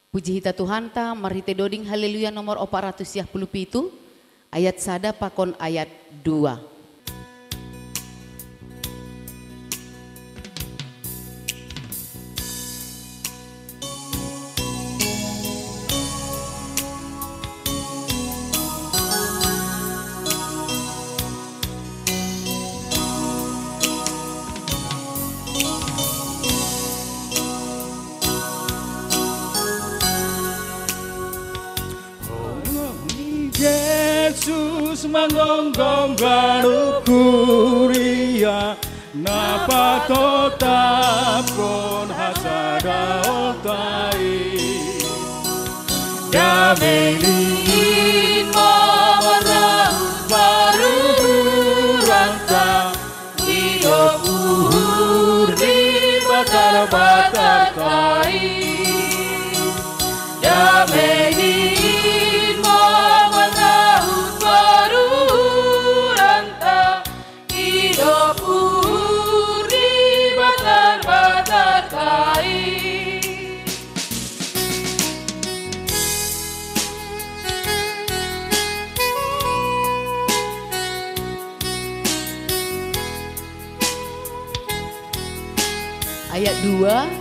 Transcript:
Puji hita Tuhan ta marhite doding haleluya nomor 407 ayat sada pakon ayat 2. Yesus manggonggong baru kuria napa tetap pun hasada otai Dameliin mamarang baru ranta hidup di batar-batar kai Dameliin Ayat 2,